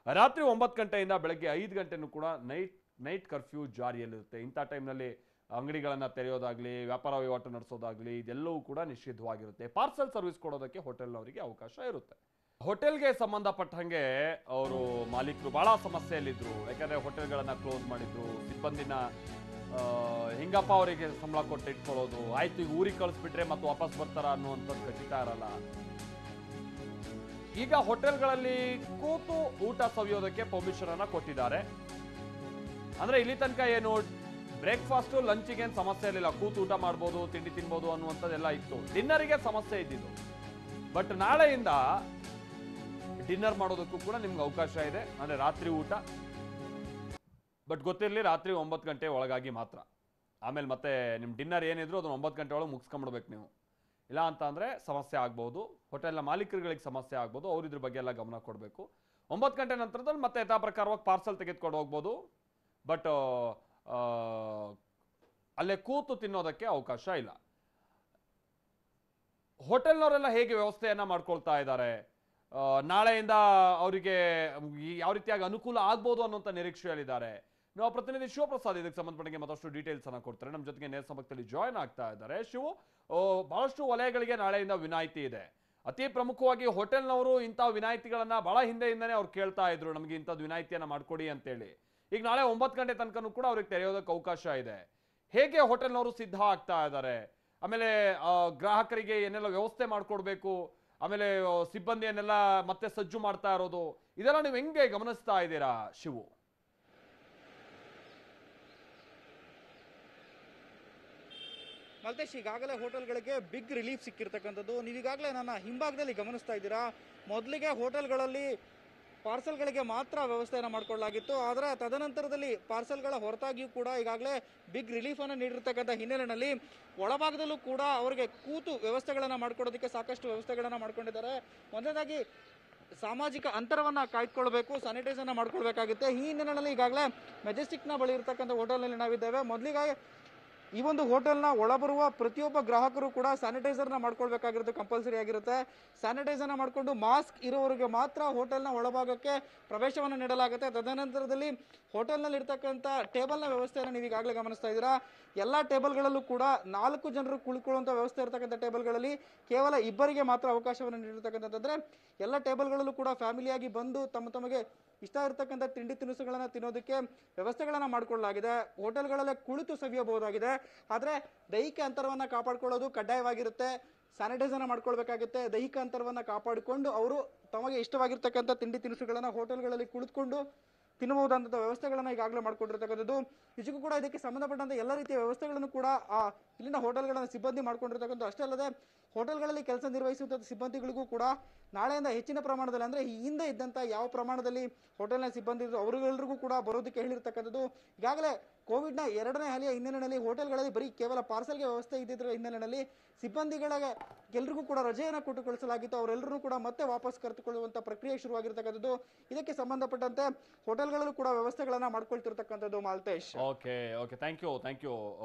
ರಾತ್ರಿ 9 ಗಂಟೆಯಿಂದ ಬೆಳಗ್ಗೆ 5 ಗಂಟೆನೂ ಕೂಡ ನೈಟ್ ಕರ್ಫ್ಯೂ ಜಾರಿಯಲ್ಲಿರುತ್ತೆ. ಇಂಥ ಟೈಮ್ನಲ್ಲಿ ಅಂಗಡಿಗಳನ್ನು ತೆರೆಯೋದಾಗ್ಲಿ, ವ್ಯಾಪಾರ ವಹಿವಾಟು ನಡೆಸೋದಾಗ್ಲಿ, ಇದೆಲ್ಲವೂ ಕೂಡ ನಿಷಿದ್ಧವಾಗಿರುತ್ತೆ. ಪಾರ್ಸಲ್ ಸರ್ವಿಸ್ ಕೊಡೋದಕ್ಕೆ ಹೋಟೆಲ್ನವರಿಗೆ ಅವಕಾಶ ಇರುತ್ತೆ. ಹೋಟೆಲ್ಗೆ ಸಂಬಂಧಪಟ್ಟ ಹಾಗೆ ಅವರು ಮಾಲೀಕರು ಬಹಳ ಸಮಸ್ಯೆಯಲ್ಲಿದ್ರು. ಯಾಕಂದ್ರೆ ಹೋಟೆಲ್ಗಳನ್ನ ಕ್ಲೋಸ್ ಮಾಡಿದ್ರು, ಸಿಬ್ಬಂದಿನ ಹಿಂಗಪ್ಪ ಅವರಿಗೆ ಸಂಬಳ ಕೊಟ್ಟು ಇಟ್ಕೊಳ್ಳೋದು, ಆಯ್ತು ಈಗ ಊರಿಗೆ ಕಳಿಸ್ಬಿಟ್ರೆ ಮತ್ತೆ ವಾಪಸ್ ಬರ್ತಾರ ಅನ್ನುವಂಥದ್ದು ಖಚಿತ ಇರಲ್ಲ. ಈಗ ಹೋಟೆಲ್ಗಳಲ್ಲಿ ಕೂತು ಊಟ ಸವಿಯೋದಕ್ಕೆ ಪರ್ಮಿಷನ್ ಅನ್ನ ಕೊಟ್ಟಿದ್ದಾರೆ. ಅಂದ್ರೆ ಇಲ್ಲಿ ತನಕ ಏನು ಬ್ರೇಕ್ಫಾಸ್ಟ್ ಲಂಚಿಗೆ ಏನು ಸಮಸ್ಯೆ ಇರಲಿಲ್ಲ, ಕೂತು ಊಟ ಮಾಡ್ಬೋದು, ತಿಂಡಿ ತಿನ್ಬೋದು ಅನ್ನುವಂಥದ್ದೆಲ್ಲ ಇತ್ತು. ಡಿನ್ನರಿಗೆ ಸಮಸ್ಯೆ ಇದ್ದಿದ್ದು. ಬಟ್ ನಾಳೆಯಿಂದ ಡಿನ್ನರ್ ಮಾಡೋದಕ್ಕೂ ಕೂಡ ನಿಮ್ಗೆ ಅವಕಾಶ ಇದೆ. ಅಂದ್ರೆ ರಾತ್ರಿ ಊಟ, ಬಟ್ ಗೊತ್ತಿರಲಿ ರಾತ್ರಿ 9 ಗಂಟೆ ಒಳಗಾಗಿ ಮಾತ್ರ. ಆಮೇಲೆ ಮತ್ತೆ ನಿಮ್ಮ ಡಿನ್ನರ್ ಏನಿದ್ರು ಅದನ್ನ 9 ಗಂಟೆ ಒಳಗೆ ಮುಗಿಸ್ಕೊಂಡ್ಬಿಡ್ಬೇಕು ನೀವು. ಇಲ್ಲ ಅಂತ ಅಂದ್ರೆ ಸಮಸ್ಯೆ ಆಗ್ಬೋದು, ಹೋಟೆಲ್ನ ಮಾಲೀಕರುಗಳಿಗೆ ಸಮಸ್ಯೆ ಆಗ್ಬೋದು. ಅವ್ರು ಇದ್ರ ಬಗ್ಗೆ ಎಲ್ಲ ಗಮನ ಕೊಡಬೇಕು. 9 ಗಂಟೆ ನಂತರದಲ್ಲಿ ಮತ್ತೆ ಯಥಾ ಪ್ರಕಾರವಾಗಿ ಪಾರ್ಸಲ್ ತೆಗೆದುಕೊಂಡು ಹೋಗ್ಬೋದು. ಬಟ್ ಅಲ್ಲೇ ಕೂತು ತಿನ್ನೋದಕ್ಕೆ ಅವಕಾಶ ಇಲ್ಲ. ಹೋಟೆಲ್ನವರೆಲ್ಲ ಹೇಗೆ ವ್ಯವಸ್ಥೆಯನ್ನ ಮಾಡ್ಕೊಳ್ತಾ ಇದ್ದಾರೆ, ನಾಳೆಯಿಂದ ಅವರಿಗೆ ಯಾವ ರೀತಿಯಾಗಿ ಅನುಕೂಲ ಆಗ್ಬೋದು ಅನ್ನೋಂಥ ನಿರೀಕ್ಷೆಯಲ್ಲಿದ್ದಾರೆ. ನಾವು ಪ್ರತಿನಿಧಿ ಶಿವಪ್ರಸಾದ್ ಇದಕ್ಕೆ ಸಂಬಂಧಪಟ್ಟಂಗೆ ಮತ್ತಷ್ಟು ಡೀಟೇಲ್ಸ್ ಅನ್ನ ಕೊಡ್ತಾರೆ. ನಮ್ಮ ಜೊತೆಗೆ ನೇರ ಸಂಪರ್ಕದಲ್ಲಿ ಜಾಯ್ನ್ ಆಗ್ತಾ ಇದ್ದಾರೆ. ಶಿವು, ಬಹಳಷ್ಟು ವಲಯಗಳಿಗೆ ನಾಳೆಯಿಂದ ವಿನಾಯಿತಿ ಇದೆ. ಅತಿ ಪ್ರಮುಖವಾಗಿ ಹೋಟೆಲ್ನವರು ಇಂಥ ವಿನಾಯಿತಿಗಳನ್ನ ಬಹಳ ಹಿಂದೆಯಿಂದನೇ ಅವ್ರು ಕೇಳ್ತಾ ಇದ್ರು, ನಮಗೆ ಇಂಥದ್ದು ವಿನಾಯಿತಿಯನ್ನ ಮಾಡ್ಕೊಡಿ ಅಂತೇಳಿ. ಈಗ ನಾಳೆ 9 ಗಂಟೆ ತನಕನೂ ಕೂಡ ಅವ್ರಿಗೆ ತೆರೆಯೋದಕ್ಕೆ ಅವಕಾಶ ಇದೆ. ಹೇಗೆ ಹೋಟೆಲ್ನವರು ಸಿದ್ಧ ಆಗ್ತಾ ಇದ್ದಾರೆ, ಆಮೇಲೆ ಗ್ರಾಹಕರಿಗೆ ಏನೆಲ್ಲ ವ್ಯವಸ್ಥೆ ಮಾಡ್ಕೊಡ್ಬೇಕು, ಆಮೇಲೆ ಸಿಬ್ಬಂದಿಯನ್ನೆಲ್ಲ ಮತ್ತೆ ಸಜ್ಜು ಮಾಡ್ತಾ ಇರೋದು, ಇದೆಲ್ಲ ನೀವು ಹೆಂಗೆ ಗಮನಿಸ್ತಾ ಇದ್ದೀರಾ ಶಿವು? ಮಲ್ತೇಶ್, ಈಗಾಗಲೇ ಹೋಟೆಲ್ಗಳಿಗೆ ಬಿಗ್ ರಿಲೀಫ್ ಸಿಕ್ಕಿರ್ತಕ್ಕಂಥದ್ದು ನೀವೀಗಾಗಲೇ ನನ್ನ ಹಿಂಭಾಗದಲ್ಲಿ ಗಮನಿಸ್ತಾ ಇದ್ದೀರಾ. ಮೊದಲಿಗೆ ಹೋಟೆಲ್ಗಳಲ್ಲಿ ಪಾರ್ಸಲ್ಗಳಿಗೆ ಮಾತ್ರ ವ್ಯವಸ್ಥೆಯನ್ನು ಮಾಡಿಕೊಳ್ಳಲಾಗಿತ್ತು. ಆದರೆ ತದನಂತರದಲ್ಲಿ ಪಾರ್ಸಲ್ಗಳ ಹೊರತಾಗಿಯೂ ಕೂಡ ಈಗಾಗಲೇ ಬಿಗ್ ರಿಲೀಫನ್ನು ನೀಡಿರ್ತಕ್ಕಂಥ ಹಿನ್ನೆಲೆಯಲ್ಲಿ ಒಳಭಾಗದಲ್ಲೂ ಕೂಡ ಅವರಿಗೆ ಕೂತು ವ್ಯವಸ್ಥೆಗಳನ್ನು ಮಾಡ್ಕೊಡೋದಕ್ಕೆ ಸಾಕಷ್ಟು ವ್ಯವಸ್ಥೆಗಳನ್ನು ಮಾಡ್ಕೊಂಡಿದ್ದಾರೆ. ಮೊದಲನೇದಾಗಿ ಸಾಮಾಜಿಕ ಅಂತರವನ್ನು ಕಾಯ್ದುಕೊಳ್ಬೇಕು, ಸ್ಯಾನಿಟೈಸರ್ನ ಮಾಡ್ಕೊಳ್ಬೇಕಾಗುತ್ತೆ. ಈ ಹಿನ್ನೆಲೆಯಲ್ಲಿ ಈಗಾಗಲೇ ಮೆಜೆಸ್ಟಿಕ್ನ ಬಳಿ ಇರ್ತಕ್ಕಂಥ ಹೋಟೆಲ್ನಲ್ಲಿ ನಾವಿದ್ದೇವೆ. ಮೊದಲಿಗೆ ಈ ಒಂದು ಹೋಟೆಲ್ನ ಒಳಬರುವ ಪ್ರತಿಯೊಬ್ಬ ಗ್ರಾಹಕರು ಕೂಡ ಸ್ಯಾನಿಟೈಸರ್ನ ಮಾಡ್ಕೊಳ್ಬೇಕಾಗಿರುತ್ತೆ, ಕಂಪಲ್ಸರಿ ಆಗಿರುತ್ತೆ. ಸ್ಯಾನಿಟೈಸರ್ನ ಮಾಡಿಕೊಂಡು ಮಾಸ್ಕ್ ಇರೋರಿಗೆ ಮಾತ್ರ ಹೋಟೆಲ್ನ ಒಳಭಾಗಕ್ಕೆ ಪ್ರವೇಶವನ್ನು ನೀಡಲಾಗುತ್ತೆ. ತದನಂತರದಲ್ಲಿ ಹೋಟೆಲ್ನಲ್ಲಿ ಇರ್ತಕ್ಕಂಥ ಟೇಬಲ್ನ ವ್ಯವಸ್ಥೆಯನ್ನು ನೀವು ಈಗಾಗಲೇ ಗಮನಿಸ್ತಾ ಇದ್ದೀರಾ. ಎಲ್ಲ ಟೇಬಲ್ಗಳಲ್ಲೂ ಕೂಡ 4 ಜನರು ಕುಳಿಕೊಳ್ಳುವಂಥ ವ್ಯವಸ್ಥೆ ಇರತಕ್ಕಂಥ ಟೇಬಲ್ಗಳಲ್ಲಿ ಕೇವಲ 2 ಮಾತ್ರ ಅವಕಾಶವನ್ನು ನೀಡಿರ್ತಕ್ಕಂಥದ್ದಂದ್ರೆ ಎಲ್ಲ ಟೇಬಲ್ಗಳಲ್ಲೂ ಕೂಡ ಫ್ಯಾಮಿಲಿಯಾಗಿ ಬಂದು ತಮಗೆ ಇಷ್ಟ ಇರತಕ್ಕಂಥ ತಿಂಡಿ ತಿನಿಸುಗಳನ್ನು ತಿನ್ನೋದಕ್ಕೆ ವ್ಯವಸ್ಥೆಗಳನ್ನು ಮಾಡಿಕೊಳ್ಳಲಾಗಿದೆ. ಹೋಟೆಲ್ಗಳಲ್ಲೇ ಕುಳಿತು ಸವಿಯಬಹುದಾಗಿದೆ. ಆದರೆ ದೈಹಿಕ ಅಂತರವನ್ನು ಕಾಪಾಡಿಕೊಳ್ಳೋದು ಕಡ್ಡಾಯವಾಗಿರುತ್ತೆ. ಸ್ಯಾನಿಟೈಸರ್ನ ಮಾಡ್ಕೊಳ್ಬೇಕಾಗುತ್ತೆ. ದೈಹಿಕ ಅಂತರವನ್ನು ಕಾಪಾಡಿಕೊಂಡು ಅವರು ತಮಗೆ ಇಷ್ಟವಾಗಿರ್ತಕ್ಕಂಥ ತಿಂಡಿ ತಿನಿಸುಗಳನ್ನು ಹೋಟೆಲ್ಗಳಲ್ಲಿ ಕುಳಿತುಕೊಂಡು ತಿನ್ನಬಹುದಂತ ವ್ಯವಸ್ಥೆಗಳನ್ನು ಈಗಾಗಲೇ ಮಾಡ್ಕೊಂಡಿರ್ತಕ್ಕಂಥದ್ದು. ನಿಜಕ್ಕೂ ಕೂಡ ಇದಕ್ಕೆ ಸಂಬಂಧಪಟ್ಟಂತೆ ಎಲ್ಲ ರೀತಿಯ ವ್ಯವಸ್ಥೆಗಳನ್ನು ಕೂಡ ಇಲ್ಲಿನ ಹೋಟೆಲ್ಗಳನ್ನು ಸಿಬ್ಬಂದಿ ಮಾಡ್ಕೊಂಡಿರ್ತಕ್ಕಂಥ. ಅಷ್ಟೇ ಅಲ್ಲದೆ ಹೋಟೆಲ್ಗಳಲ್ಲಿ ಕೆಲಸ ನಿರ್ವಹಿಸುವಂಥ ಸಿಬ್ಬಂದಿಗಳಿಗೂ ಕೂಡ ನಾಳೆಯಿಂದ ಹೆಚ್ಚಿನ ಪ್ರಮಾಣದಲ್ಲಿ, ಅಂದರೆ ಈ ಹಿಂದೆ ಇದ್ದಂಥ ಯಾವ ಪ್ರಮಾಣದಲ್ಲಿ ಹೋಟೆಲ್ನ ಸಿಬ್ಬಂದಿ ಇದ್ರು ಅವರಿಗೆಲ್ಲರಿಗೂ ಕೂಡ ಬರೋದಕ್ಕೆ ಹೇಳಿರ್ತಕ್ಕಂಥದ್ದು. ಈಗಾಗಲೇ ಕೋವಿಡ್ನ 2ನೇ ಅಲೆಯ ಹಿನ್ನೆಲೆಯಲ್ಲಿ ಹೋಟೆಲ್ಗಳಲ್ಲಿ ಬರೀ ಕೇವಲ ಪಾರ್ಸಲ್ಗೆ ವ್ಯವಸ್ಥೆ ಇದ್ದಿದ್ರ ಹಿನ್ನೆಲೆಯಲ್ಲಿ ಸಿಬ್ಬಂದಿಗಳಿಗೆ ಎಲ್ರಿಗೂ ಕೂಡ ರಜೆಯನ್ನು ಕೊಟ್ಟು ಕಳಿಸಲಾಗಿತ್ತು. ಅವರೆಲ್ಲರೂ ಕೂಡ ಮತ್ತೆ ವಾಪಸ್ ಕರೆದುಕೊಳ್ಳುವಂಥ ಪ್ರಕ್ರಿಯೆ ಶುರುವಾಗಿರ್ತಕ್ಕಂಥದ್ದು. ಇದಕ್ಕೆ ಸಂಬಂಧಪಟ್ಟಂತೆ ಹೋಟೆಲ್ಗಳಲ್ಲೂ ಕೂಡ ವ್ಯವಸ್ಥೆಗಳನ್ನ ಮಾಡ್ಕೊಳ್ತಿರ್ತಕ್ಕಂಥದ್ದು. Maltesh, okay, thank you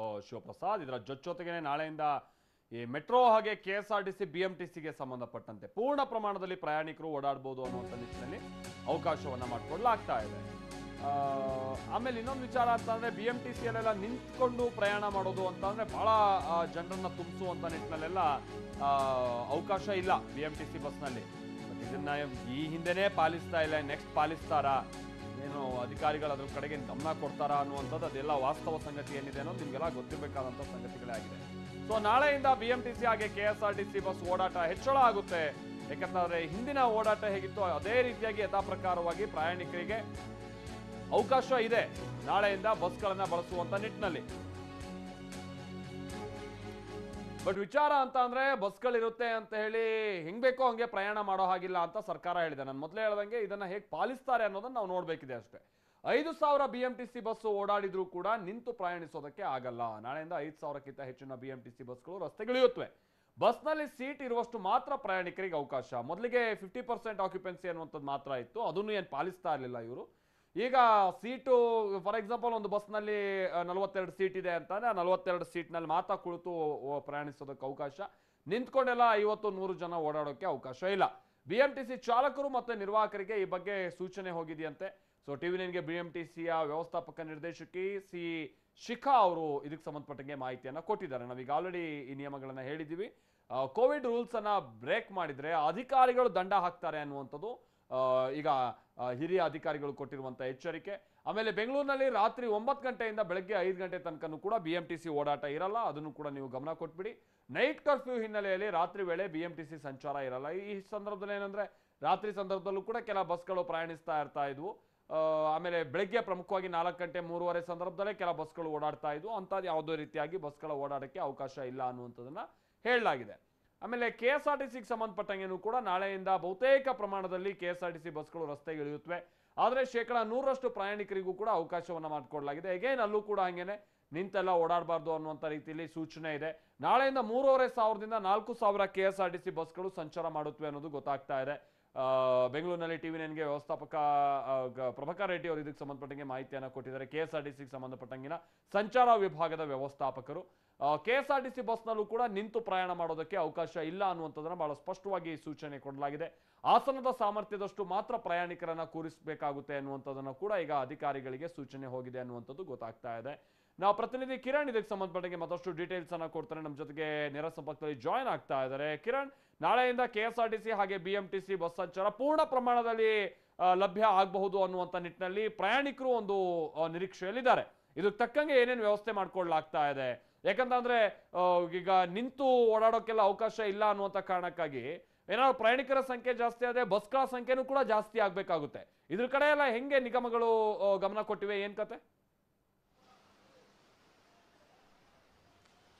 Shivaprasad. ಇದರ ಜೊತೆಗೆ ನಾಳೆಯಿಂದ ಈ ಮೆಟ್ರೋ ಹಾಗೆ KSRTC BMTCಗೆ ಸಂಬಂಧಪಟ್ಟಂತೆ ಪೂರ್ಣ ಪ್ರಮಾಣದಲ್ಲಿ ಪ್ರಯಾಣಿಕರು ಓಡಾಡಬಹುದು ಅನ್ನುವಂಥ ನಿಟ್ಟಿನಲ್ಲಿ ಅವಕಾಶವನ್ನ ಮಾಡಿಕೊಡ್ಲಾಗ್ತಾ ಇದೆ. ಆಮೇಲೆ ಇನ್ನೊಂದು ವಿಚಾರ ಅಂತಂದ್ರೆ BMTC ಅಲ್ಲೆಲ್ಲ ನಿಂತ್ಕೊಂಡು ಪ್ರಯಾಣ ಮಾಡೋದು ಅಂತಂದ್ರೆ ಬಹಳ ಜನರನ್ನ ತುಂಬಿಸುವಂತ ನಿಟ್ಟಿನಲ್ಲೆಲ್ಲ ಅವಕಾಶ ಇಲ್ಲ BMTC ಬಸ್ನಲ್ಲಿ. ಬಟ್ ಇದನ್ನ ಈ ಹಿಂದೆನೇ ಪಾಲಿಸ್ತಾ ಇಲ್ಲ, ನೆಕ್ಸ್ಟ್ ಪಾಲಿಸ್ತಾರಾ, ಏನು ಅಧಿಕಾರಿಗಳು ಅದ್ರ ಕಡೆಗೆ ಗಮನ ಕೊಡ್ತಾರಾ ಅನ್ನುವಂಥದ್ದು ಅದೆಲ್ಲ ವಾಸ್ತವ ಸಂಗತಿ ಏನಿದೆ ಅನ್ನೋದು ನಿಮ್ಗೆಲ್ಲ ಗೊತ್ತಿರಬೇಕಾದಂಥ ಸಂಗತಿಗಳೇ ಆಗಿದೆ. ಸೊ ನಾಳೆಯಿಂದ BMTC ಹಾಗೆ KSRTC ಬಸ್ ಓಡಾಟ ಹೆಚ್ಚಳ ಆಗುತ್ತೆ. ಯಾಕಂತಂದ್ರೆ ಹಿಂದಿನ ಓಡಾಟ ಹೇಗಿತ್ತು ಅದೇ ರೀತಿಯಾಗಿ ಯಥಾ ಪ್ರಕಾರವಾಗಿ ಪ್ರಯಾಣಿಕರಿಗೆ ಅವಕಾಶ ಇದೆ ನಾಳೆಯಿಂದ ಬಸ್ಗಳನ್ನ ಬಳಸುವಂತ ನಿಟ್ಟಿನಲ್ಲಿ. ಬಟ್ ವಿಚಾರ ಅಂತ ಅಂದ್ರೆ ಬಸ್ಗಳಿರುತ್ತೆ ಅಂತ ಹೇಳಿ ಹೆಂಗ್ ಬೇಕೋ ಹಂಗೆ ಪ್ರಯಾಣ ಮಾಡೋ ಹಾಗಿಲ್ಲ ಅಂತ ಸರ್ಕಾರ ಹೇಳಿದೆ. ನಾನು ಮೊದಲೇ ಹೇಳ್ದಂಗೆ ಇದನ್ನ ಹೇಗೆ ಪಾಲಿಸ್ತಾರೆ ಅನ್ನೋದನ್ನ ನಾವು ನೋಡ್ಬೇಕಿದೆ ಅಷ್ಟೇ. 5,000 BMTC ಬಸ್ ಓಡಾಡಿದ್ರು ಕೂಡ ನಿಂತು ಪ್ರಯಾಣಿಸೋದಕ್ಕೆ ಆಗಲ್ಲ. ನಾಳೆಯಿಂದ 5,000ಕ್ಕಿಂತ ಹೆಚ್ಚಿನ BMTC ಬಸ್ಗಳು ರಸ್ತೆಗಿಳಿಯುತ್ತವೆ. ಬಸ್ನಲ್ಲಿ ಸೀಟ್ ಇರುವಷ್ಟು ಮಾತ್ರ ಪ್ರಯಾಣಿಕರಿಗೆ ಅವಕಾಶ. ಮೊದಲಿಗೆ 50% ಆಕ್ಯುಪೆನ್ಸಿ ಅನ್ನುವಂಥದ್ದು ಮಾತ್ರ ಇತ್ತು, ಅದನ್ನು ಏನು ಪಾಲಿಸ್ತಾ ಇರಲಿಲ್ಲ ಇವರು. ಈಗ ಸೀಟು ಫಾರ್ ಎಕ್ಸಾಂಪಲ್ ಒಂದು ಬಸ್ನಲ್ಲಿ 42 ಸೀಟ್ ಇದೆ ಅಂತಂದ್ರೆ 42 ಸೀಟ್ನಲ್ಲಿ ಮಾತ್ರ ಕುಳಿತು ಪ್ರಯಾಣಿಸೋದಕ್ಕೆ ಅವಕಾಶ. ನಿಂತ್ಕೊಂಡೆಲ್ಲ 50-100 ಜನ ಓಡಾಡೋಕ್ಕೆ ಅವಕಾಶ ಇಲ್ಲ. BMTC ಚಾಲಕರು ಮತ್ತು ನಿರ್ವಾಹಕರಿಗೆ ಈ ಬಗ್ಗೆ ಸೂಚನೆ ಹೋಗಿದೆಯಂತೆ. ಸೊ TV9ಗೆ BMTCಯ ವ್ಯವಸ್ಥಾಪಕ ನಿರ್ದೇಶಕಿ ಸಿ ಶಿಖಾ ಅವರು ಇದಕ್ಕೆ ಸಂಬಂಧಪಟ್ಟಂಗೆ ಮಾಹಿತಿಯನ್ನ ಕೊಟ್ಟಿದ್ದಾರೆ. ನಾವೀಗ ಆಲ್ರೆಡಿ ಈ ನಿಯಮಗಳನ್ನ ಹೇಳಿದ್ದೀವಿ. ಕೋವಿಡ್ ರೂಲ್ಸ್ ಅನ್ನ ಬ್ರೇಕ್ ಮಾಡಿದ್ರೆ ಅಧಿಕಾರಿಗಳು ದಂಡ ಹಾಕ್ತಾರೆ ಅನ್ನುವಂಥದ್ದು ಈಗ ಹಿರಿಯ ಅಧಿಕಾರಿಗಳು ಕೊಟ್ಟಿರುವಂತ ಎಚ್ಚರಿಕೆ. ಆಮೇಲೆ ಬೆಂಗಳೂರಿನಲ್ಲಿ ರಾತ್ರಿ 9 ಗಂಟೆಯಿಂದ ಬೆಳಗ್ಗೆ 5 ಗಂಟೆ ತನಕನೂ ಕೂಡ BMTC ಓಡಾಟ ಇರಲ್ಲ, ಅದನ್ನು ಕೂಡ ನೀವು ಗಮನ ಕೊಟ್ಬಿಡಿ. ನೈಟ್ ಕರ್ಫ್ಯೂ ಹಿನ್ನೆಲೆಯಲ್ಲಿ ರಾತ್ರಿ ವೇಳೆ BMTC ಸಂಚಾರ ಇರಲ್ಲ. ಈ ಸಂದರ್ಭದಲ್ಲಿ ಏನಂದ್ರೆ ರಾತ್ರಿ ಸಂದರ್ಭದಲ್ಲೂ ಕೂಡ ಕೆಲ ಬಸ್ಗಳು ಪ್ರಯಾಣಿಸ್ತಾ ಇದ್ವು. ಆಮೇಲೆ ಬೆಳಗ್ಗೆ ಪ್ರಮುಖವಾಗಿ 4 ಗಂಟೆ 3:30 ಸಂದರ್ಭದಲ್ಲೇ ಕೆಲ ಬಸ್ಗಳು ಓಡಾಡ್ತಾ ಇದ್ವು. ಅಂಥದ್ದು ಯಾವುದೇ ರೀತಿಯಾಗಿ ಬಸ್ಗಳ ಓಡಾಟಕ್ಕೆ ಅವಕಾಶ ಇಲ್ಲ ಅನ್ನುವಂಥದ್ದನ್ನ ಹೇಳಲಾಗಿದೆ. ಆಮೇಲೆ KSRTCಗೆ ಸಂಬಂಧಪಟ್ಟಂಗೆನೂ ಕೂಡ ನಾಳೆಯಿಂದ ಬಹುತೇಕ ಪ್ರಮಾಣದಲ್ಲಿ KSRTC ಬಸ್ಗಳು ರಸ್ತೆಗೆ ಇಳಿಯುತ್ತವೆ. ಆದರೆ 100% ಪ್ರಯಾಣಿಕರಿಗೂ ಕೂಡ ಅವಕಾಶವನ್ನ ಮಾಡಿಕೊಡಲಾಗಿದೆ. ಅಗೇನ್ ಅಲ್ಲೂ ಕೂಡ ಹಂಗೇನೆ ನಿಂತೆಲ್ಲ ಓಡಾಡಬಾರ್ದು ಅನ್ನುವಂಥ ರೀತಿಯಲ್ಲಿ ಸೂಚನೆ ಇದೆ. ನಾಳೆಯಿಂದ 3,500ದಿಂದ 4,000 KSRTC ಬಸ್ಗಳು ಸಂಚಾರ ಮಾಡುತ್ತವೆ ಅನ್ನೋದು ಗೊತ್ತಾಗ್ತಾ ಇದೆ. ಬೆಂಗಳೂರಿನಲ್ಲಿ TV9ಗೆ ವ್ಯವಸ್ಥಾಪಕ ಪ್ರಭಾಕರ್ ರೆಡ್ಡಿ ಅವರು ಇದಕ್ಕೆ ಸಂಬಂಧಪಟ್ಟಂಗೆ ಮಾಹಿತಿಯನ್ನು ಕೊಟ್ಟಿದ್ದಾರೆ. KSRTCಗೆ ಸಂಬಂಧಪಟ್ಟಂಗಿನ ಸಂಚಾರ ವಿಭಾಗದ ವ್ಯವಸ್ಥಾಪಕರು KSRTC ಬಸ್ನಲ್ಲೂ ಕೂಡ ನಿಂತು ಪ್ರಯಾಣ ಮಾಡೋದಕ್ಕೆ ಅವಕಾಶ ಇಲ್ಲ ಅನ್ನುವಂಥದ್ದನ್ನ ಬಹಳ ಸ್ಪಷ್ಟವಾಗಿ ಸೂಚನೆ ಕೊಡಲಾಗಿದೆ. ಆಸನದ ಸಾಮರ್ಥ್ಯದಷ್ಟು ಮಾತ್ರ ಪ್ರಯಾಣಿಕರನ್ನ ಕೂರಿಸಬೇಕಾಗುತ್ತೆ ಅನ್ನುವಂಥದ್ದನ್ನ ಕೂಡ ಈಗ ಅಧಿಕಾರಿಗಳಿಗೆ ಸೂಚನೆ ಹೋಗಿದೆ ಅನ್ನುವಂಥದ್ದು ಗೊತ್ತಾಗ್ತಾ ಇದೆ. ನಾವು ಪ್ರತಿನಿಧಿ ಕಿರಣ್ ಇದಕ್ಕೆ ಸಂಬಂಧಪಟ್ಟಂಗೆ ಮತ್ತಷ್ಟು ಡೀಟೇಲ್ಸ್ ಅನ್ನ ಕೊಡ್ತಾರೆ. ನಮ್ಮ ಜೊತೆಗೆ ನೇರ ಸಂಪರ್ಕದಲ್ಲಿ ಜಾಯಿನ್ ಆಗ್ತಾ ಇದ್ದಾರೆ. ಕಿರಣ್, ನಾಳೆಯಿಂದ KSRTC ಹಾಗೆ BMTC ಬಸ್ ಸಂಚಾರ ಪೂರ್ಣ ಪ್ರಮಾಣದಲ್ಲಿ ಲಭ್ಯ ಆಗಬಹುದು ಅನ್ನುವಂಥ ನಿಟ್ಟಿನಲ್ಲಿ ಪ್ರಯಾಣಿಕರು ಒಂದು ನಿರೀಕ್ಷೆಯಲ್ಲಿದ್ದಾರೆ. ಇದಕ್ಕೆ ತಕ್ಕಂಗೆ ಏನೇನು ವ್ಯವಸ್ಥೆ ಮಾಡ್ಕೊಳ್ಳಲಾಗ್ತಾ ಇದೆ? ಯಾಕಂತಂದ್ರೆ ಈಗ ನಿಂತು ಓಡಾಡೋಕೆಲ್ಲ ಅವಕಾಶ ಇಲ್ಲ ಅನ್ನುವಂಥ ಕಾರಣಕ್ಕಾಗಿ ಏನಾದ್ರು ಪ್ರಯಾಣಿಕರ ಸಂಖ್ಯೆ ಜಾಸ್ತಿ ಆದ್ರೆ ಬಸ್ಗಳ ಸಂಖ್ಯೆನೂ ಕೂಡ ಜಾಸ್ತಿ ಆಗ್ಬೇಕಾಗುತ್ತೆ. ಇದ್ರ ಕಡೆ ಎಲ್ಲ ಹೆಂಗೆ ನಿಗಮಗಳು ಗಮನ ಕೊಟ್ಟಿವೆ, ಏನ್ ಕತೆ?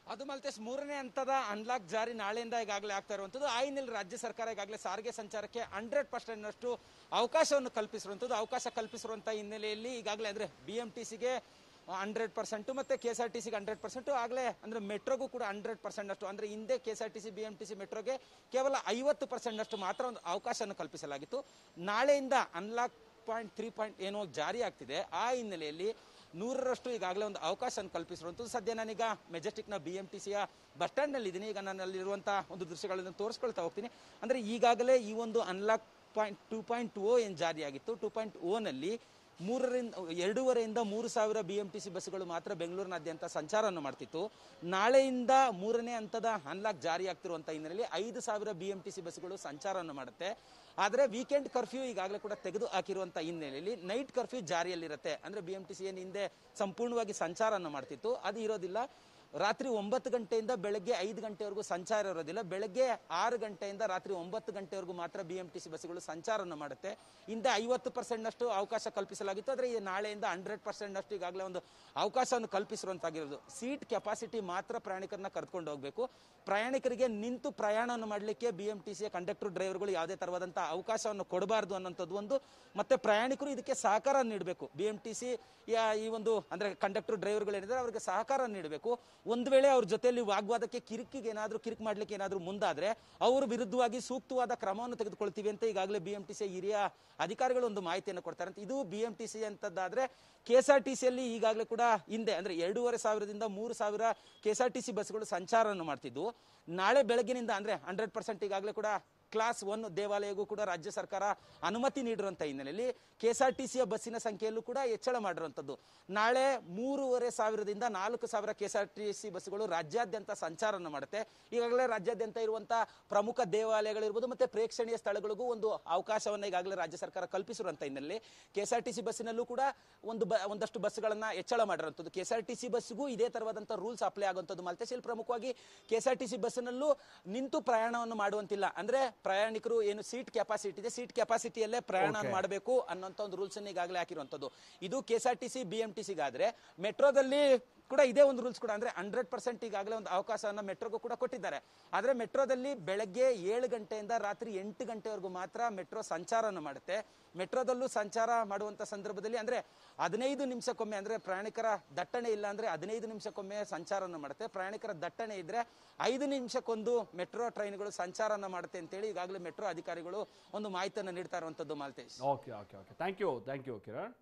ಅದು ಮಲ್ತೇಶ್, 3ನೇ ಹಂತದ ಅನ್ಲಾಕ್ ಜಾರಿ ನಾಳೆಯಿಂದ ಈಗಾಗಲೇ ಆಗ್ತಾ ಇರುವಂಥದ್ದು. ಆ ಹಿನ್ನೆಲೆ ರಾಜ್ಯ ಸರ್ಕಾರ ಈಗಾಗಲೇ ಸಾರಿಗೆ ಸಂಚಾರಕ್ಕೆ 100%ನಷ್ಟು ಅವಕಾಶವನ್ನು ಕಲ್ಪಿಸಿರುವಂಥದ್ದು. ಅವಕಾಶ ಕಲ್ಪಿಸಿರುವಂಥ ಹಿನ್ನೆಲೆಯಲ್ಲಿ ಈಗಾಗಲೇ ಅಂದರೆ BMTCಗೆ 100% ಮತ್ತೆ KSRTCಗೆ 100%, ಆಗಲೇ ಅಂದ್ರೆ ಮೆಟ್ರೋಗೂ ಕೂಡ 100%ನಷ್ಟು, ಅಂದ್ರೆ ಹಿಂದೆ KSRTC BMTC ಮೆಟ್ರೋಗೆ ಕೇವಲ 50%ನಷ್ಟು ಮಾತ್ರ ಒಂದು ಅವಕಾಶವನ್ನು ಕಲ್ಪಿಸಲಾಗಿತ್ತು. ನಾಳೆಯಿಂದ ಅನ್ಲಾಕ್ 3 ಏನೋ ಜಾರಿ ಆಗ್ತಿದೆ. ಆ ಹಿನ್ನೆಲೆಯಲ್ಲಿ 100% ಈಗಾಗಲೇ ಒಂದು ಅವಕಾಶ ಕಲ್ಪಿಸಿರುವಂಥದ್ದು. ಸದ್ಯ ನಾನೀಗ ಮೆಜೆಸ್ಟಿಕ್ನ BMTCಯ ಬಸ್ ಸ್ಟ್ಯಾಂಡ್ನಲ್ಲಿ ಇದ್ದೀನಿ. ಈಗ ನನ್ನಲ್ಲಿರುವಂಥ ಒಂದು ದೃಶ್ಯಗಳನ್ನು ತೋರಿಸ್ಕೊಳ್ತಾ ಹೋಗ್ತೀನಿ. ಅಂದರೆ ಈಗಾಗಲೇ ಈ ಒಂದು ಅನ್ಲಾಕ್ 2.0 ಏನು ಜಾರಿಯಾಗಿತ್ತು, 2.0ನಲ್ಲಿ 2,500ರಿಂದ 3,000 BMTC ಬಸ್ಸುಗಳು ಮಾತ್ರ ಬೆಂಗಳೂರಿನಾದ್ಯಂತ ಸಂಚಾರವನ್ನು ಮಾಡ್ತಿತ್ತು. ನಾಳೆಯಿಂದ 3ನೇ ಹಂತದ ಅನ್ಲಾಕ್ ಜಾರಿ ಆಗ್ತಿರುವಂಥ ಹಿನ್ನೆಲೆಯಲ್ಲಿ 5,000 BMTC ಬಸ್ಸುಗಳು ಸಂಚಾರವನ್ನು ಮಾಡುತ್ತೆ. ಆದರೆ ವೀಕೆಂಡ್ ಕರ್ಫ್ಯೂ ಈಗಾಗಲೇ ಕೂಡ ತೆಗೆದು ಹಾಕಿರುವಂಥ ಹಿನ್ನೆಲೆಯಲ್ಲಿ ನೈಟ್ ಕರ್ಫ್ಯೂ ಜಾರಿಯಲ್ಲಿರುತ್ತೆ. ಅಂದರೆ BMTC ಏನು ಹಿಂದೆ ಸಂಪೂರ್ಣವಾಗಿ ಸಂಚಾರವನ್ನು ಮಾಡ್ತಿತ್ತು ಅದು ಇರೋದಿಲ್ಲ. ರಾತ್ರಿ 9 ಗಂಟೆಯಿಂದ ಬೆಳಗ್ಗೆ 5 ಗಂಟೆವರೆಗೂ ಸಂಚಾರ ಇರೋದಿಲ್ಲ. ಬೆಳಗ್ಗೆ 6 ಗಂಟೆಯಿಂದ ರಾತ್ರಿ 9 ಗಂಟೆವರೆಗೂ ಮಾತ್ರ BMTC ಬಸ್ಸುಗಳು ಸಂಚಾರವನ್ನು ಮಾಡುತ್ತೆ. ಹಿಂದೆ 50%ನಷ್ಟು ಅವಕಾಶ ಕಲ್ಪಿಸಲಾಗಿತ್ತು. ಆದರೆ ನಾಳೆಯಿಂದ 100%ನಷ್ಟು ಈಗಾಗಲೇ ಒಂದು ಅವಕಾಶವನ್ನು ಕಲ್ಪಿಸಿರುವಂತಾಗಿರೋದು. ಸೀಟ್ ಕೆಪಾಸಿಟಿ ಮಾತ್ರ ಪ್ರಯಾಣಿಕರನ್ನ ಕರೆದುಕೊಂಡು ಹೋಗಬೇಕು. ಪ್ರಯಾಣಿಕರಿಗೆ ನಿಂತು ಪ್ರಯಾಣವನ್ನು ಮಾಡಲಿಕ್ಕೆ BMTCಯ ಕಂಡಕ್ಟರ್ ಡ್ರೈವರ್ಗಳು ಯಾವುದೇ ತರವಾದಂಥ ಅವಕಾಶವನ್ನು ಕೊಡಬಾರ್ದು ಅನ್ನೋಂಥದ್ದು ಒಂದು. ಮತ್ತೆ ಪ್ರಯಾಣಿಕರು ಇದಕ್ಕೆ ಸಹಕಾರ ನೀಡಬೇಕು. BMTC ಈ ಒಂದು ಅಂದ್ರೆ ಕಂಡಕ್ಟರ್ ಡ್ರೈವರ್ಗಳು ಏನಿದ್ದಾರೆ ಅವರಿಗೆ ಸಹಕಾರ ನೀಡಬೇಕು. ಒಂದು ವೇಳೆ ಅವ್ರ ಜೊತೆಯಲ್ಲಿ ವಾಗ್ವಾದಕ್ಕೆ ಕಿರಿಕ್ ಮಾಡ್ಲಿಕ್ಕೆ ಏನಾದರೂ ಮುಂದಾದ್ರೆ ಅವ್ರ ವಿರುದ್ಧವಾಗಿ ಸೂಕ್ತವಾದ ಕ್ರಮವನ್ನು ತೆಗೆದುಕೊಳ್ತೀವಿ ಅಂತ ಈಗಾಗಲೇ BMTC ಹಿರಿಯ ಅಧಿಕಾರಿಗಳು ಒಂದು ಮಾಹಿತಿಯನ್ನು ಕೊಡ್ತಾರೆ ಅಂತ. ಇದು BMTC ಅಂತದ್ದಾದ್ರೆ KSRTCಯಲ್ಲಿ ಈಗಾಗಲೇ ಕೂಡ ಹಿಂದೆ ಅಂದ್ರೆ 2,500ದಿಂದ 3,000 KSRTC ಬಸ್ಗಳು ಸಂಚಾರವನ್ನು ಮಾಡ್ತಿದ್ವು. ನಾಳೆ ಬೆಳಗ್ಗಿನಿಂದ ಅಂದ್ರೆ 100% ಈಗಾಗಲೇ ಕೂಡ ಕ್ಲಾಸ್ 1 ದೇವಾಲಯಗೂ ಕೂಡ ರಾಜ್ಯ ಸರ್ಕಾರ ಅನುಮತಿ ನೀಡಿರುವಂಥ ಹಿನ್ನೆಲೆಯಲ್ಲಿ KSRTCಯ ಬಸ್ಸಿನ ಸಂಖ್ಯೆಯಲ್ಲೂ ಕೂಡ ಹೆಚ್ಚಳ ಮಾಡಿರುವಂಥದ್ದು. ನಾಳೆ 3,500ದಿಂದ 4,000 KSRTC ಬಸ್ಸುಗಳು ರಾಜ್ಯಾದ್ಯಂತ ಸಂಚಾರವನ್ನು ಮಾಡುತ್ತೆ. ಈಗಾಗಲೇ ರಾಜ್ಯಾದ್ಯಂತ ಇರುವಂಥ ಪ್ರಮುಖ ದೇವಾಲಯಗಳಿರ್ಬೋದು ಮತ್ತೆ ಪ್ರೇಕ್ಷಣೀಯ ಸ್ಥಳಗಳಿಗೂ ಒಂದು ಅವಕಾಶವನ್ನು ಈಗಾಗಲೇ ರಾಜ್ಯ ಸರ್ಕಾರ ಕಲ್ಪಿಸಿರುವಂಥ ಹಿನ್ನೆಲೆಯಲ್ಲಿ KSRTC ಬಸ್ಸಿನಲ್ಲೂ ಕೂಡ ಒಂದಷ್ಟು ಬಸ್ಸುಗಳನ್ನ ಹೆಚ್ಚಳ ಮಾಡಿರುವಂಥದ್ದು. KSRTC ಬಸ್ಸಿಗೂ ಇದೇ ತರವಾದಂಥ ರೂಲ್ಸ್ ಅಪ್ಲೈ ಆಗುವಂಥದ್ದು. ಮಲ್ತೇಶ್, ಪ್ರಮುಖವಾಗಿ KSRTC ಬಸ್ಸಿನಲ್ಲೂ ನಿಂತು ಪ್ರಯಾಣವನ್ನು ಮಾಡುವಂತಿಲ್ಲ. ಅಂದ್ರೆ ಪ್ರಯಾಣಿಕರು ಏನು ಸೀಟ್ ಕೆಪಾಸಿಟಿ ಇದೆ, ಸೀಟ್ ಕೆಪಾಸಿಟಿಯಲ್ಲೇ ಪ್ರಯಾಣ ಮಾಡಬೇಕು ಅನ್ನೋಂಥ ಒಂದು ರೂಲ್ಸ್ ಅನ್ನು ಈಗಾಗಲೇ ಹಾಕಿರುವಂಥದ್ದು. ಇದು KSRTC BMTCಗಾದ್ರೆ ಮೆಟ್ರೋದಲ್ಲಿ ಕೂಡ ಇದೇ ಒಂದು ರೂಲ್ಸ್ ಕೂಡ ಅಂದ್ರೆ 100% ಈಗಾಗಲೇ ಒಂದು ಅವಕಾಶವನ್ನ ಮೆಟ್ರೋಗೂ ಕೂಡ ಕೊಟ್ಟಿದ್ದಾರೆ. ಆದ್ರೆ ಮೆಟ್ರೋದಲ್ಲಿ ಬೆಳಗ್ಗೆ 7 ಗಂಟೆಯಿಂದ ರಾತ್ರಿ 8 ಗಂಟೆವರೆಗೂ ಮಾತ್ರ ಮೆಟ್ರೋ ಸಂಚಾರವನ್ನು ಮಾಡುತ್ತೆ. ಮೆಟ್ರೋದಲ್ಲೂ ಸಂಚಾರ ಮಾಡುವಂತ ಸಂದರ್ಭದಲ್ಲಿ ಅಂದ್ರೆ 15 ನಿಮಿಷಕ್ಕೊಮ್ಮೆ ಅಂದ್ರೆ ಪ್ರಯಾಣಿಕರ ದಟ್ಟಣೆ ಇಲ್ಲ ಅಂದ್ರೆ 15 ನಿಮಿಷಕ್ಕೊಮ್ಮೆ ಸಂಚಾರವನ್ನು ಮಾಡುತ್ತೆ. ಪ್ರಯಾಣಿಕರ ದಟ್ಟಣೆ ಇದ್ರೆ 5 ನಿಮಿಷಕ್ಕೊಂದು ಮೆಟ್ರೋ ಟ್ರೈನ್ಗಳು ಸಂಚಾರವನ್ನು ಮಾಡುತ್ತೆ ಅಂತೇಳಿ ಈಗಾಗಲೇ ಮೆಟ್ರೋ ಅಧಿಕಾರಿಗಳು ಒಂದು ಮಾಹಿತಿಯನ್ನು ನೀಡ್ತಾ ಇರುವಂತದ್ದು. Maltesh, okay, thank you Kiran.